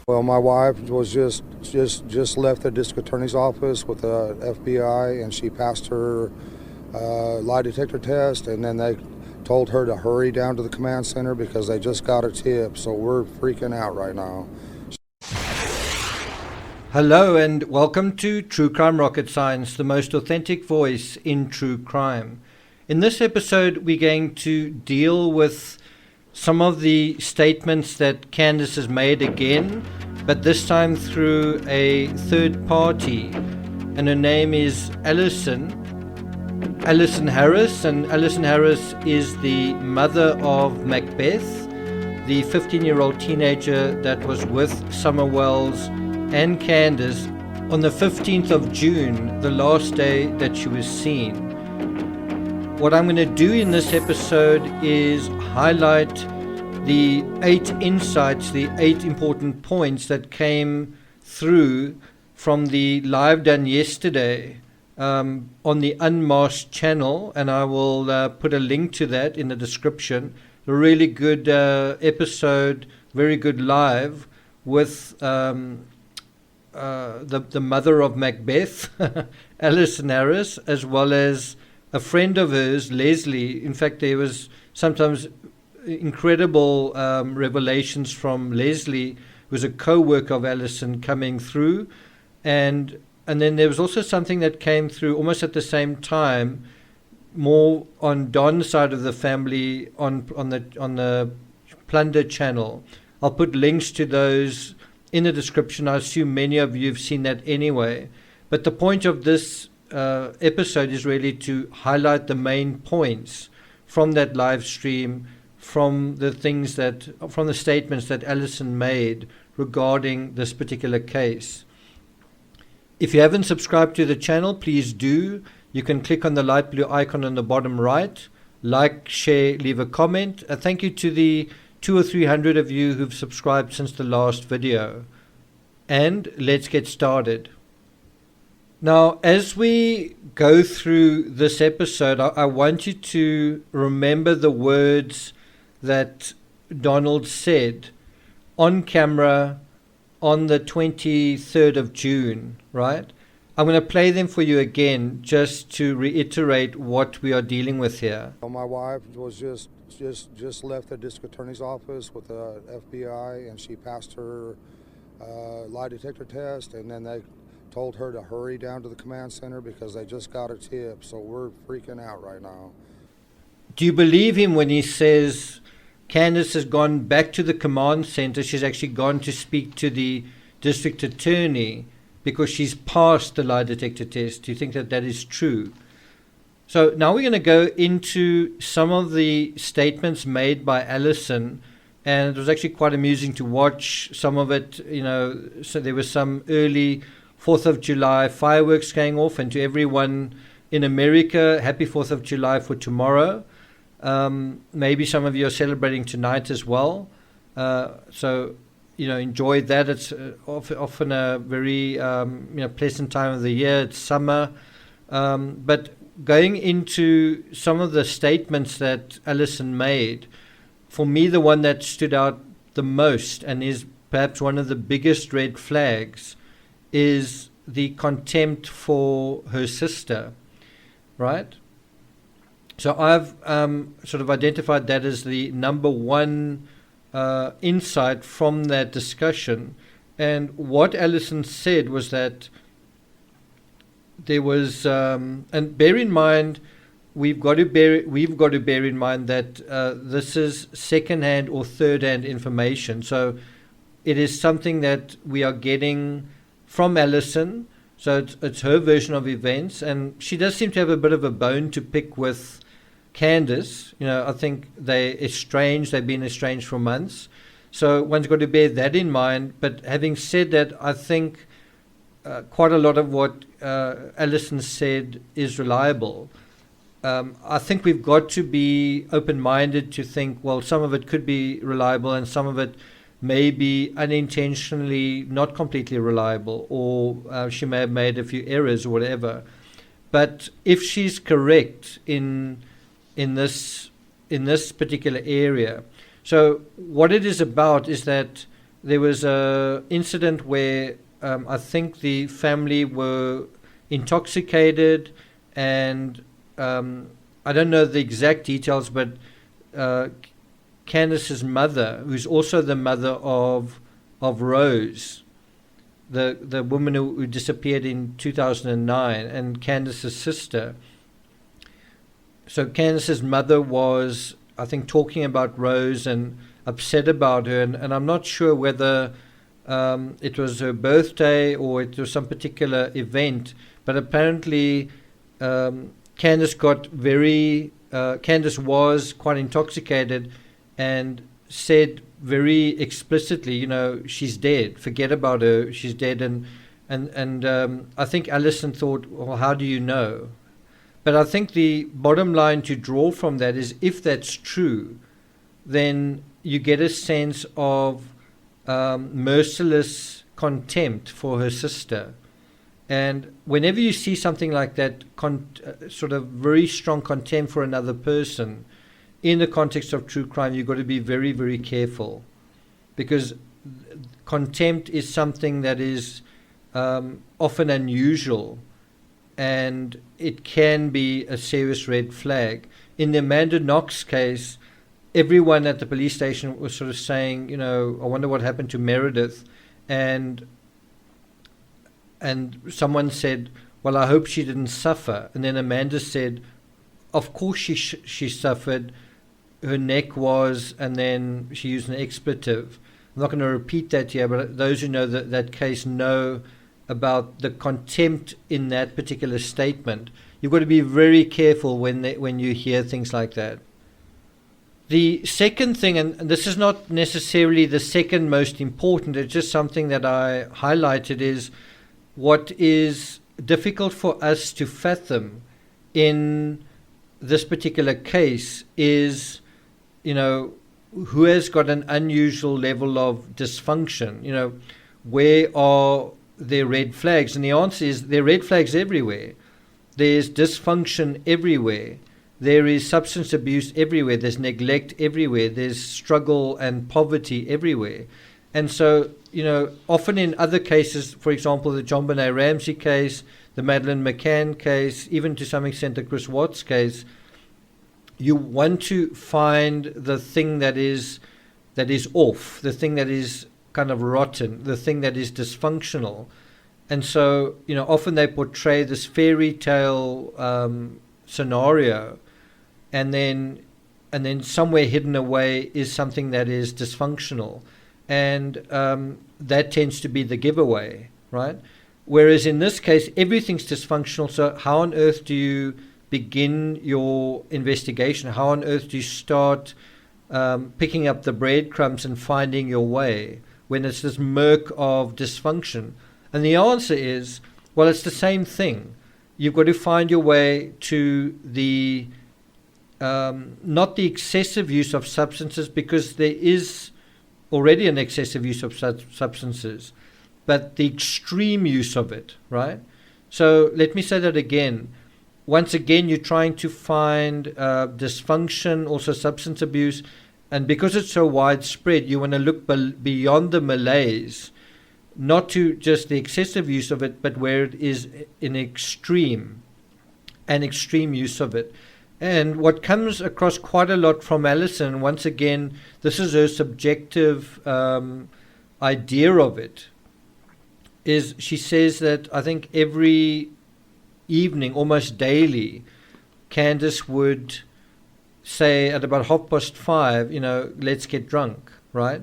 Well, my wife was just left the district attorney's office with the FBI, and she passed her lie detector test, and then they told her to hurry down to the command center because they just got a tip, so we're freaking out right now. Hello and welcome to True Crime Rocket Science, the most authentic voice in true crime. In this episode, we're going to deal with some of the statements that Candus has made again, but this time through a third party. And her name is Alison Harris, and Alison Harris is the mother of Macbeth, the 15-year-old teenager that was with Summer Wells and Candus on the 15th of June, the last day that she was seen. What I'm going to do in this episode is highlight the 8 insights, the 8 important points that came through from the live done yesterday on the Unmasked channel, and I will put a link to that in the description. A really good episode, very good live with the mother of Macbeth, Alison Harris, as well as a friend of hers, Leslie. In fact, there was sometimes incredible revelations from Leslie, who was a co-worker of Alison, coming through, and then there was also something that came through almost at the same time, more on Don's side of the family on the Plunder channel. I'll put links to those in the description. I assume many of you have seen that anyway. But the point of this episode is really to highlight the main points from that live stream, from the statements that Alison made regarding this particular case. If you haven't subscribed to the channel, please do. You can click on the light blue icon on the bottom right, like, share, leave a comment. Thank you to the 200 or 300 of you who've subscribed since the last video. And let's get started. Now, as we go through this episode, I want you to remember the words that Donald said on camera on the 23rd of June, right? I'm going to play them for you again just to reiterate what we are dealing with here. Well, my wife was just left the district attorney's office with the FBI, and she passed her lie detector test, and then they told her to hurry down to the command center because they just got a tip, so we're freaking out right now. Do you believe him when he says Candus has gone back to the command center? She's actually gone to speak to the district attorney because she's passed the lie detector test. Do you think that that is true? So now we're going to go into some of the statements made by Alison, and it was actually quite amusing to watch some of it. So there was some early 4th of July fireworks going off, and to everyone in America, happy 4th of July for tomorrow. Maybe some of you are celebrating tonight as well. So enjoy that. It's often a very pleasant time of the year. It's summer. But going into some of the statements that Alison made, for me, the one that stood out the most and is perhaps one of the biggest red flags is the contempt for her sister, right? So I've sort of identified that as the number one insight from that discussion. And what Alison said was that there was, and bear in mind, we've got to bear in mind that this is second-hand or third-hand information. So it is something that we are getting from Alison. So it's her version of events, and she does seem to have a bit of a bone to pick with Candus. I think they've been estranged for months. So one's got to bear that in mind. But having said that, I think quite a lot of what Alison said is reliable. I think we've got to be open-minded to think, well, some of it could be reliable and some of it may be unintentionally not completely reliable, or she may have made a few errors or whatever. But if she's correct in this particular area, so what it is about is that there was a incident where I think the family were intoxicated, and I don't know the exact details, but Candus's mother, who's also the mother of Rose, the woman who disappeared in 2009, and Candus's sister. So Candus's mother was, I think, talking about Rose and upset about her, and I'm not sure whether it was her birthday or it was some particular event, but apparently Candus was quite intoxicated and said very explicitly, she's dead, forget about her, she's dead. And I think Alison thought, well, how do you know? But I think the bottom line to draw from that is, if that's true, then you get a sense of merciless contempt for her sister. And whenever you see something like that, sort of very strong contempt for another person in the context of true crime, you've got to be very, very careful, because contempt is something that is often unusual, and it can be a serious red flag. In the Amanda Knox case, everyone at the police station was sort of saying, I wonder what happened to Meredith. And someone said, well, I hope she didn't suffer. And then Amanda said, of course she suffered. Her neck was, and then she used an expletive. I'm not going to repeat that here, but those who know that case know about the contempt in that particular statement. You've got to be very careful when you hear things like that. The second thing, and this is not necessarily the second most important, it's just something that I highlighted, is what is difficult for us to fathom in this particular case is, who has got an unusual level of dysfunction? Where are their red flags? And the answer is, there are red flags everywhere. There's dysfunction everywhere. There is substance abuse everywhere. There's neglect everywhere. There's struggle and poverty everywhere. And so, often in other cases, for example, the John Benet Ramsey case, the Madeleine McCann case, even to some extent the Chris Watts case, you want to find the thing that is off, the thing that is kind of rotten, the thing that is dysfunctional. And so, often they portray this fairy tale scenario, and then somewhere hidden away is something that is dysfunctional, and that tends to be the giveaway, right? Whereas in this case, everything's dysfunctional. So how on earth do you begin your investigation? How on earth do you start picking up the breadcrumbs and finding your way when it's this murk of dysfunction? And the answer is, well, it's the same thing. You've got to find your way to the not the excessive use of substances, because there is already an excessive use of substances, but the extreme use of it, right? So let me say that again. Once again, you're trying to find dysfunction, also substance abuse, and because it's so widespread, you want to look beyond the malaise, not to just the excessive use of it, but where it is an extreme use of it. And what comes across quite a lot from Alison, once again, this is her subjective idea of it, is she says that I think every evening, almost daily, Candus would say at about 5:30, let's get drunk, right?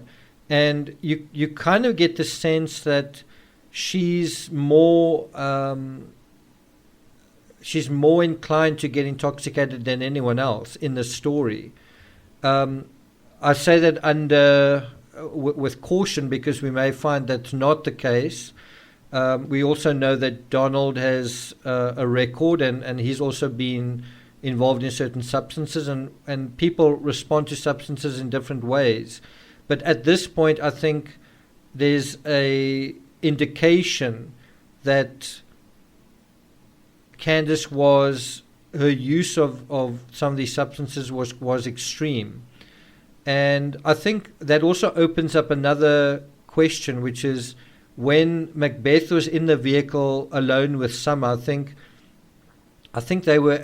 And you kind of get the sense that she's more inclined to get intoxicated than anyone else in the story. I say that with caution, because we may find that's not the case. We also know that Donald has a record, and he's also been involved in certain substances, and people respond to substances in different ways. But at this point, I think there's a indication that Candus her use of some of these substances was extreme. And I think that also opens up another question, which is when Macbeth was in the vehicle alone with Summer. I think they were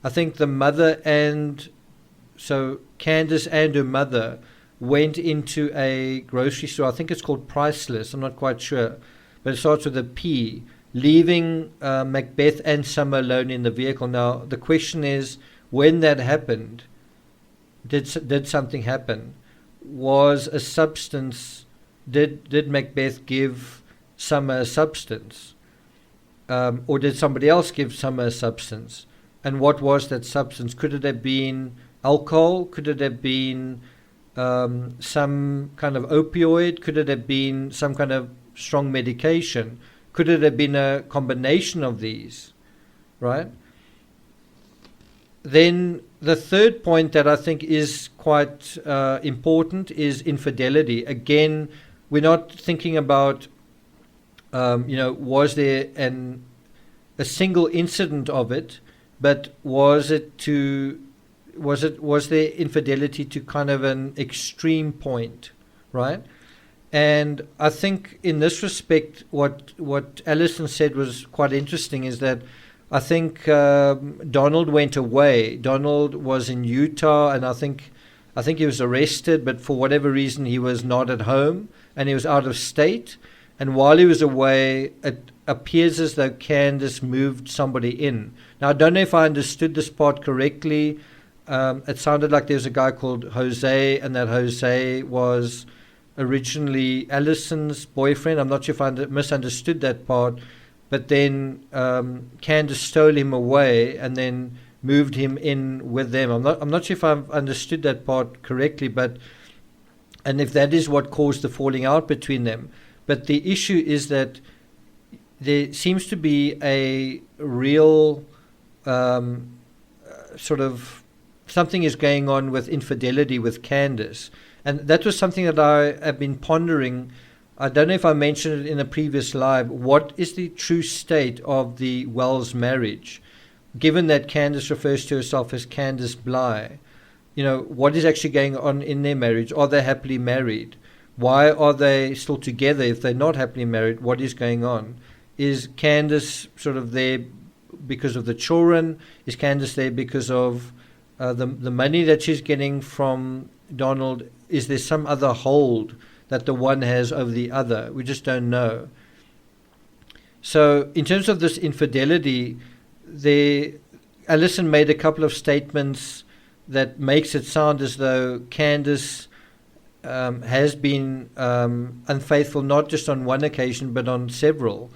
I think the mother so Candus and her mother went into a grocery store. I think it's called Priceless. I'm not quite sure, but it starts with a P, leaving Macbeth and Summer alone in the vehicle. Now, the question is, when that happened, did something happen? Was a substance, did Macbeth give Summer a substance? Or did somebody else give Summer a substance? And what was that substance? Could it have been alcohol? Could it have been some kind of opioid? Could it have been some kind of strong medication? Could it have been a combination of these? Right? Then the third point that I think is quite important is infidelity. Again, we're not thinking about, was there a single incident of it, but was there infidelity to kind of an extreme point, right? And I think in this respect, what Alison said was quite interesting, is that I think Donald went away. Donald was in Utah, and I think he was arrested, but for whatever reason he was not at home, and he was out of state. And while he was away, it appears as though Candus moved somebody in. Now, I don't know if I understood this part correctly. It sounded like there's a guy called Jose, and that Jose was originally Alison's boyfriend. I'm not sure if I misunderstood that part. But then Candus stole him away and then moved him in with them. I'm not sure if I've understood that part correctly, and if that is what caused the falling out between them. But the issue is that there seems to be a real sort of something is going on with infidelity with Candus, and that was something that I have been pondering. I don't know if I mentioned it in a previous live. What is the true state of the Wells marriage? Given that Candus refers to herself as Candace Bly, what is actually going on in their marriage? Are they happily married? Why are they still together if they're not happily married? What is going on? Is Candus sort of there because of the children? Is Candus there because of the money that she's getting from Donald? Is there some other hold that the one has over the other? We just don't know. So in terms of this infidelity, Alison made a couple of statements that makes it sound as though Candus has been unfaithful, not just on one occasion, but on several.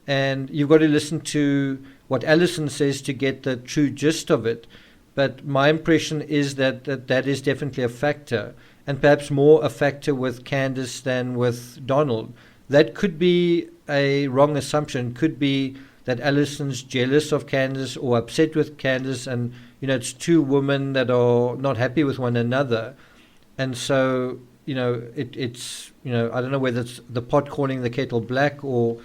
And you've got to listen to what Alison says to get the true gist of it. But my impression is that is definitely a factor, and perhaps more a factor with Candus than with Donald. That could be a wrong assumption. Could be that Alison's jealous of Candus or upset with Candus, and it's two women that are not happy with one another, and so it's I don't know whether it's the pot calling the kettle black or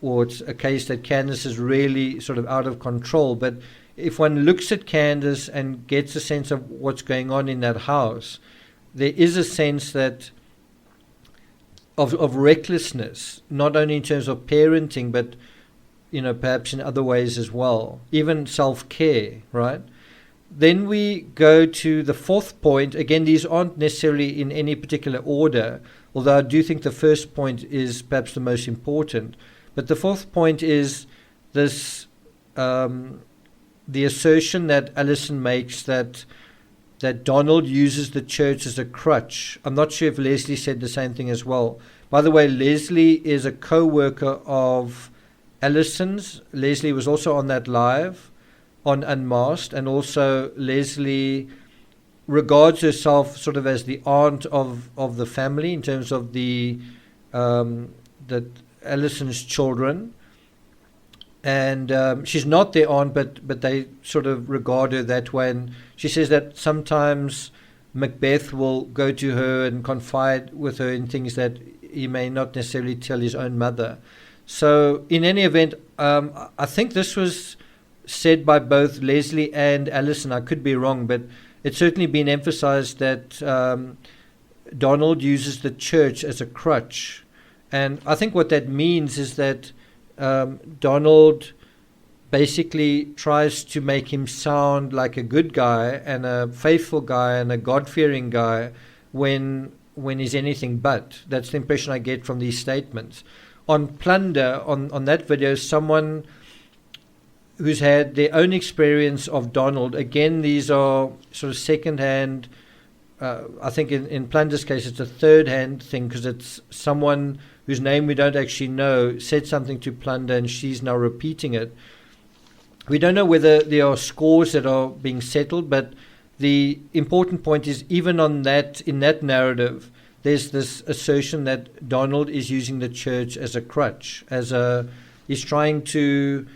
it's a case that Candus is really sort of out of control. But if one looks at Candus and gets a sense of what's going on in that house, there is a sense that of recklessness, not only in terms of parenting, but perhaps in other ways as well, even self-care, right? Then we go to the fourth point. Again, these aren't necessarily in any particular order, although I do think the first point is perhaps the most important. But the fourth point is this, the assertion that Alison makes that Donald uses the church as a crutch. I'm not sure if Leslie said the same thing as well. By the way, Leslie is a co-worker of Alison's. Leslie was also on that live on Unmasked, and also Leslie regards herself sort of as the aunt of the family in terms of the Alison's children. And she's not their aunt, but they sort of regard her that way. And she says that sometimes Macbeth will go to her and confide with her in things that he may not necessarily tell his own mother. So in any event, I think this was said by both Leslie and Alison. I could be wrong, but it's certainly been emphasized that Donald uses the church as a crutch. And I think what that means is that Donald basically tries to make him sound like a good guy and a faithful guy and a God-fearing guy when he's anything but. That's the impression I get from these statements. On Plunder, on that video, someone who's had their own experience of Donald, again, these are sort of second-hand. I think in Plunder's case, it's a third-hand thing because it's someone whose name we don't actually know said something to Plunder and she's now repeating it. We don't know whether there are scores that are being settled, but the important point is even in that narrative, there's this assertion that Donald is using the church as a crutch, he's trying to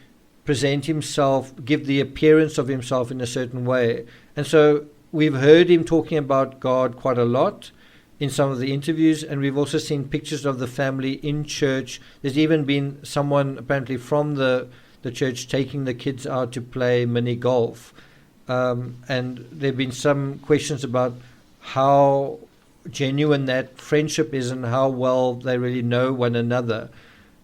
present himself, give the appearance of himself in a certain way. And so we've heard him talking about God quite a lot in some of the interviews, and we've also seen pictures of the family in church. There's even been someone apparently from the church taking the kids out to play mini golf. And there have been some questions about how genuine that friendship is and how well they really know one another.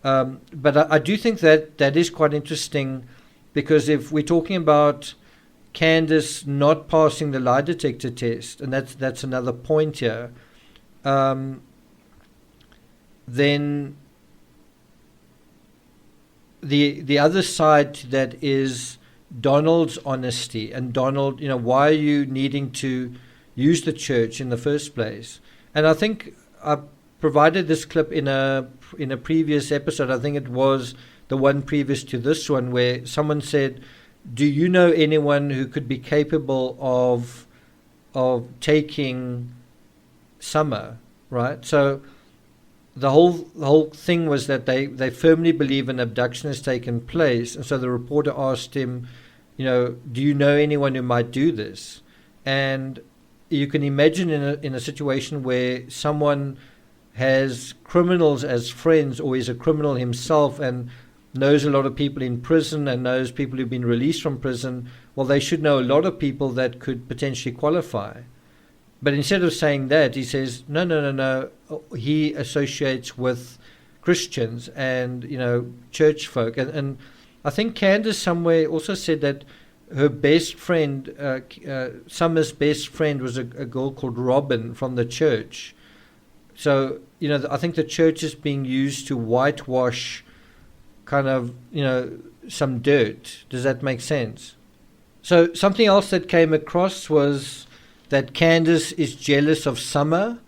But I do think that is quite interesting, because if we're talking about Candus not passing the lie detector test, and that's another point here, then the other side to that is Donald's honesty. And Donald, why are you needing to use the church in the first place? And I think I provided this clip in a previous episode. I think it was the one previous to this one, where someone said, do you know anyone who could be capable of taking Summer, right? So the whole thing was that they firmly believe an abduction has taken place. And so the reporter asked him, do you know anyone who might do this? And you can imagine in a situation where someone has criminals as friends, or is a criminal himself and knows a lot of people in prison and knows people who've been released from prison, well, they should know a lot of people that could potentially qualify. But instead of saying that, he says, no, he associates with Christians and, church folk. And I think Candus somewhere also said that her best friend, Summer's best friend, was a girl called Robin from the church. So, I think the church is being used to whitewash kind of, some dirt. Does that make sense? So something else that came across was that Candus is jealous of Summer.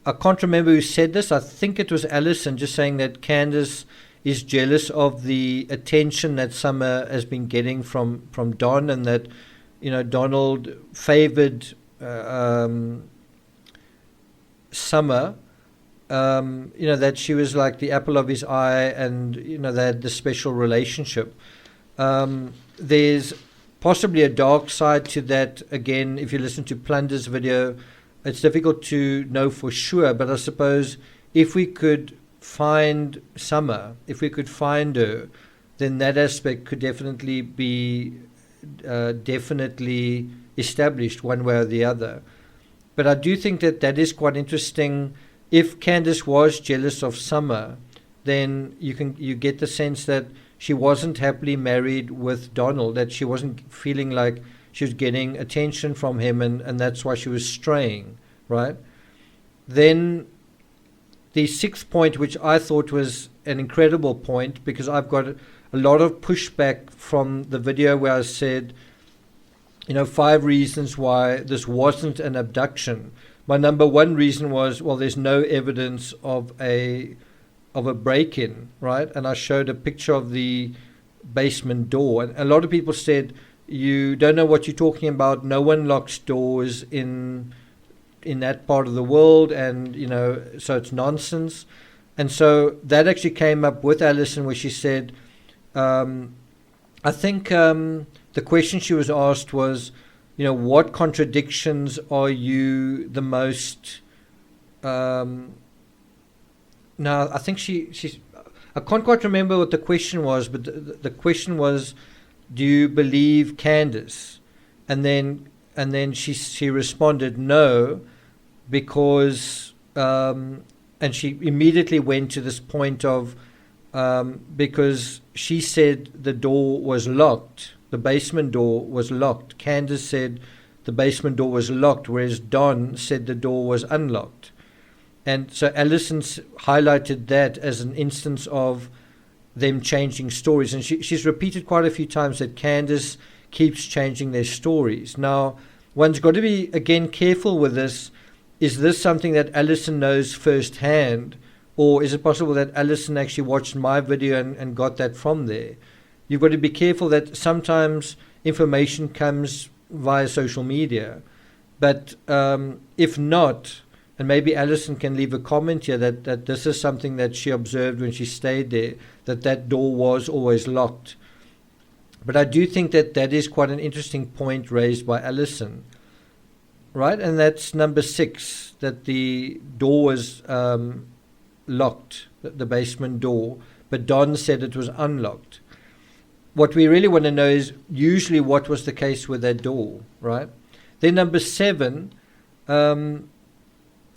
I can't remember who said this. I think it was Alison, just saying that Candus is jealous of the attention that Summer has been getting from Don, and that, Donald favored Summer. That she was like the apple of his eye, and, they had this special relationship. There's possibly a dark side to that. Again, if you listen to Plunder's video, it's difficult to know for sure, but I suppose if we could find Summer, if we could find her, then that aspect could definitely be definitely established one way or the other. But I do think that is quite interesting. If Candus was jealous of Summer, then you get the sense that she wasn't happily married with Donald, that she wasn't feeling like she was getting attention from him, and that's why she was straying, right? Then the sixth point, which I thought was an incredible point, because I've got a lot of pushback from the video where I said, 5 reasons why this wasn't an abduction. My number one reason was, well, there's no evidence of a break-in, right? And I showed a picture of the basement door, and a lot of people said, you don't know what you're talking about. No one locks doors in that part of the world, and so it's nonsense. And so that actually came up with Alison, where she said, I think the question she was asked was, what contradictions are you the most? Now, I think she's. I can't quite remember what the question was, but the question was, do you believe Candus? And then she responded no, because, and she immediately went to this point of, because she said the door was locked, the basement door was locked. Candus said the basement door was locked, whereas Don said the door was unlocked. And so Alison highlighted that as an instance of them changing stories. And she's repeated quite a few times that Candus keeps changing their stories. Now, one's got to be, again, careful with this. Is this something that Alison knows firsthand? Or is it possible that Alison actually watched my video and got that from there? You've got to be careful that sometimes information comes via social media. But if not, and maybe Alison can leave a comment here that this is something that she observed when she stayed there, that door was always locked. But I do think that is quite an interesting point raised by Alison, right? And that's number 6, that the door was locked, the basement door, but Don said it was unlocked. What we really want to know is usually what was the case with that door, right? Then number 7,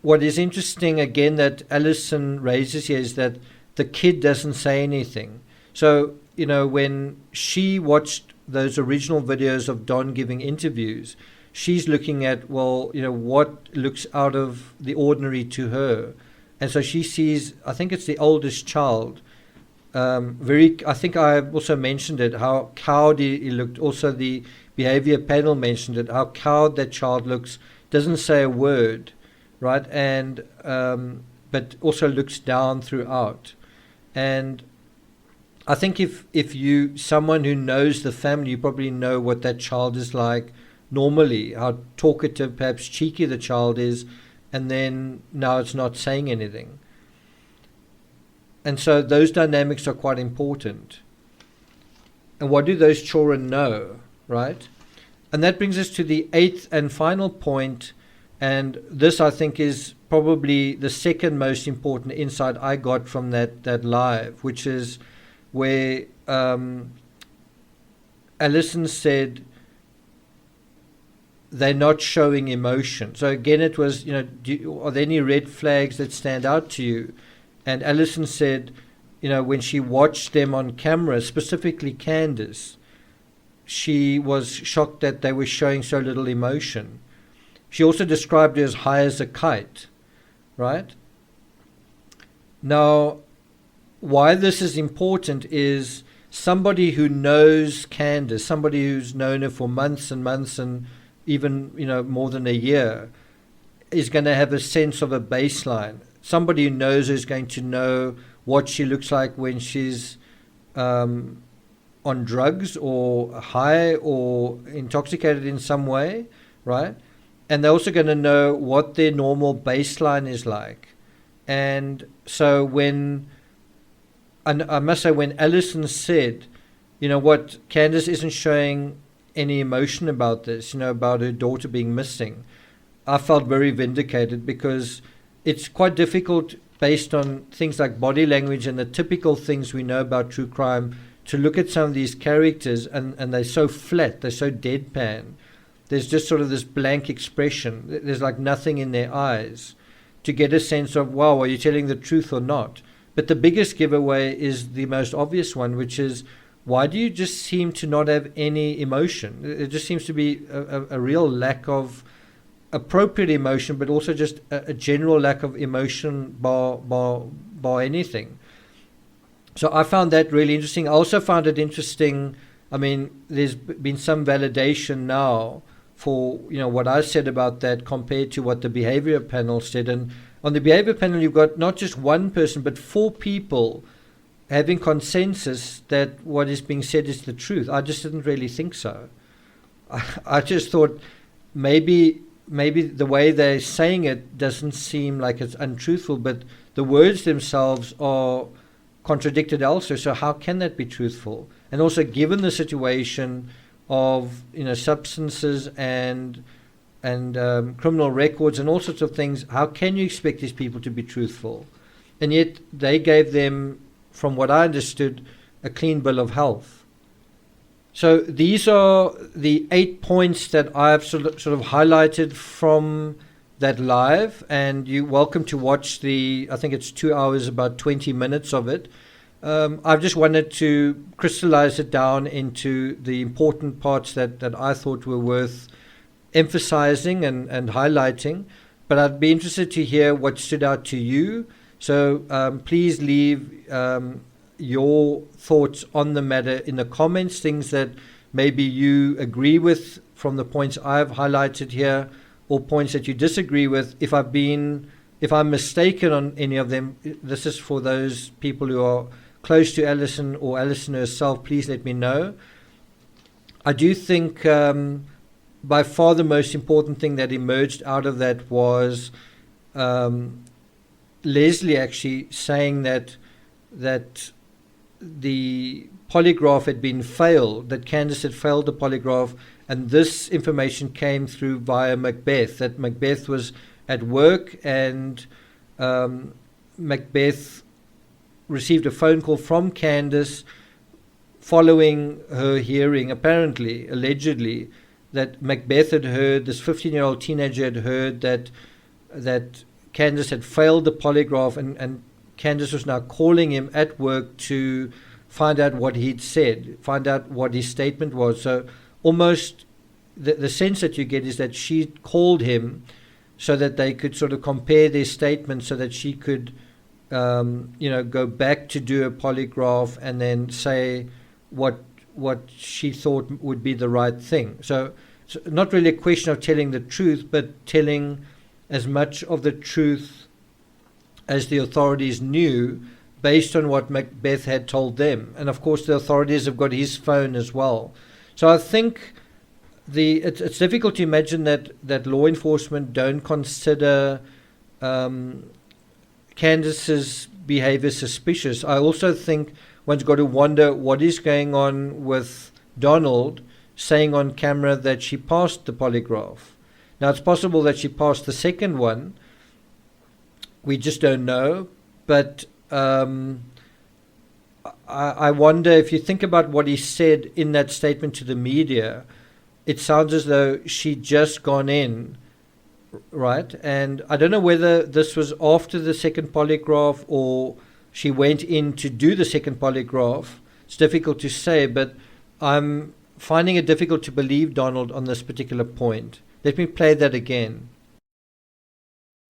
what is interesting again that Alison raises here is that the kid doesn't say anything. So, when she watched those original videos of Don giving interviews, she's looking at, what looks out of the ordinary to her. And so she sees, I think it's the oldest child, I think I also mentioned it, how cowed he looked. Also the behavior panel mentioned it, how cowed that child looks, doesn't say a word, right? And but also looks down throughout. And I think if you, someone who knows the family, you probably know what that child is like normally, how talkative, perhaps cheeky the child is, and then now it's not saying anything. And so those dynamics are quite important. And what do those children know, right? And that brings us to the 8th and final point, and this I think is probably the second most important insight I got from that live, which is where Alison said they're not showing emotion. So again, it was, are there any red flags that stand out to you? And Alison said, when she watched them on camera, specifically Candus, she was shocked that they were showing so little emotion. She also described her as high as a kite, right? Now, why this is important is somebody who knows Candus, somebody who's known her for months and months and even, more than a year, is going to have a sense of a baseline. Somebody who knows her is going to know what she looks like when she's on drugs or high or intoxicated in some way, right? And they're also going to know what their normal baseline is like. And so I must say, when Alison said, what, Candus isn't showing any emotion about this, about her daughter being missing, I felt very vindicated, because it's quite difficult based on things like body language and the typical things we know about true crime to look at some of these characters and they're so flat, they're so deadpan. There's just sort of this blank expression. There's like nothing in their eyes to get a sense of, wow, are you telling the truth or not? But the biggest giveaway is the most obvious one, which is, why do you just seem to not have any emotion? It just seems to be a real lack of appropriate emotion, but also just a general lack of emotion bar anything. So I found that really interesting. I also found it interesting, there's been some validation now for what I said about that compared to what the behavior panel said. And on the behavior panel, you've got not just one person, but 4 people having consensus that what is being said is the truth. I just didn't really think so. I just thought maybe the way they're saying it doesn't seem like it's untruthful, but the words themselves are contradicted elsewhere. So how can that be truthful? And also, given the situation of substances and criminal records and all sorts of things, how can you expect these people to be truthful? And yet they gave them, from what I understood, a clean bill of health. So these are the 8 points that I've sort of highlighted from that live, and you're welcome to watch I think it's 2 hours, about 20 minutes of it. I've just wanted to crystallize it down into the important parts that I thought were worth emphasizing and highlighting. But I'd be interested to hear what stood out to you. So please leave your thoughts on the matter in the comments, things that maybe you agree with from the points I've highlighted here, or points that you disagree with. If I'm mistaken on any of them, this is for those people who are close to Alison or Alison herself. Please let me know. I do think by far the most important thing that emerged out of that was Leslie actually saying that the polygraph had been failed, that Candus had failed the polygraph, and this information came through via Macbeth, that Macbeth was at work and Macbeth received a phone call from Candus following her hearing, apparently, allegedly, that Macbeth had heard, this 15-year-old teenager had heard that Candus had failed the polygraph, and Candus was now calling him at work to find out what he'd said, find out what his statement was. So almost the sense that you get is that she called him so that they could sort of compare their statements, so that she could go back to do a polygraph and then say what she thought would be the right thing. So it's not really a question of telling the truth, but telling as much of the truth as the authorities knew based on what Macbeth had told them. And of course the authorities have got his phone as well. So I think it's difficult to imagine that law enforcement don't consider Candus's behavior suspicious. I also think one's got to wonder what is going on with Donald saying on camera that she passed the polygraph. Now, it's possible that she passed the second one. We just don't know. But I wonder, if you think about what he said in that statement to the media, it sounds as though she'd just gone in, right? And I don't know whether this was after the second polygraph or she went in to do the second polygraph. It's difficult to say, but I'm finding it difficult to believe Donald on this particular point. Let me play that again.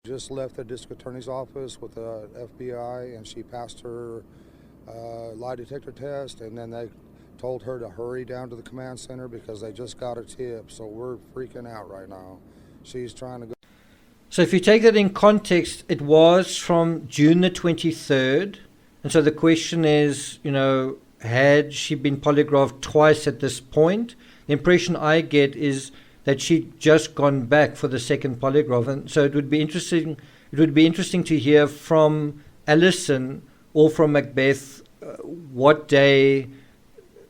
Just left the district attorney's office with the FBI, and she passed her lie detector test, and then they told her to hurry down to the command center because they just got a tip. So we're freaking out right now. She's trying to go. So if you take that in context, it was from June the 23rd. And so the question is, had she been polygraphed twice at this point? The impression I get is that she'd just gone back for the second polygraph. And so it would be interesting to hear from Alison or from Macbeth what day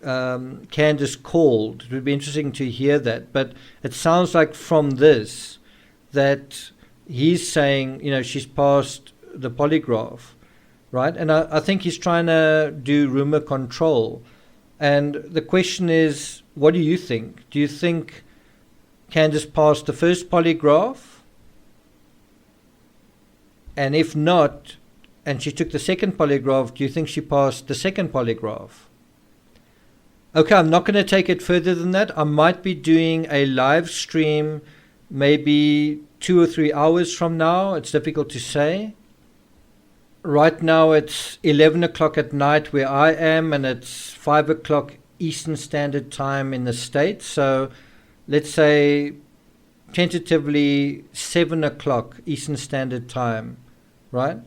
Candus called. It would be interesting to hear that. But it sounds like from this that he's saying, she's passed the polygraph, right? And I think he's trying to do rumor control. And the question is, what do you think? Do you think Candus passed the first polygraph? And if not, and she took the second polygraph, do you think she passed the second polygraph? Okay, I'm not going to take it further than that. I might be doing a live stream maybe 2 or 3 hours from now. It's difficult to say. Right now it's 11 o'clock at night where I am, and it's 5 o'clock Eastern Standard Time in the States. So let's say tentatively 7 o'clock Eastern Standard Time, right?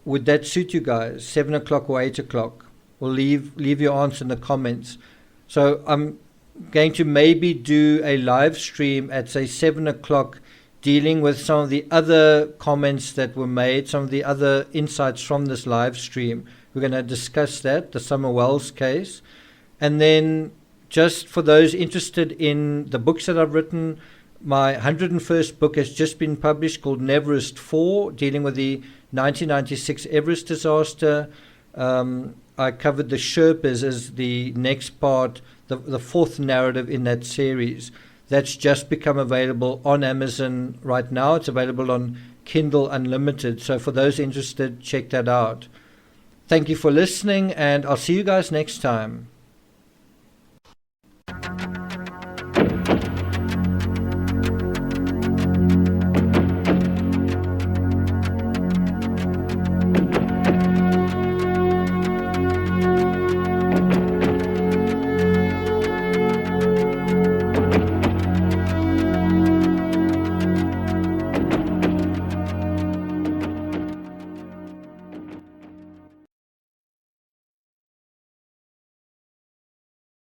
Would that suit you guys? 7 o'clock or 8 o'clock? Well, leave your answer in the comments. So I'm going to maybe do a live stream at, say, 7 o'clock, dealing with some of the other comments that were made, some of the other insights from this live stream. We're going to discuss that, the Summer Wells case. And then just for those interested in the books that I've written, my 101st book has just been published called Neverest 4, dealing with the 1996 Everest disaster. I covered the Sherpas as the next part, the fourth narrative in that series. That's just become available on Amazon right now. It's available on Kindle Unlimited. So for those interested, check that out. Thank you for listening, and I'll see you guys next time.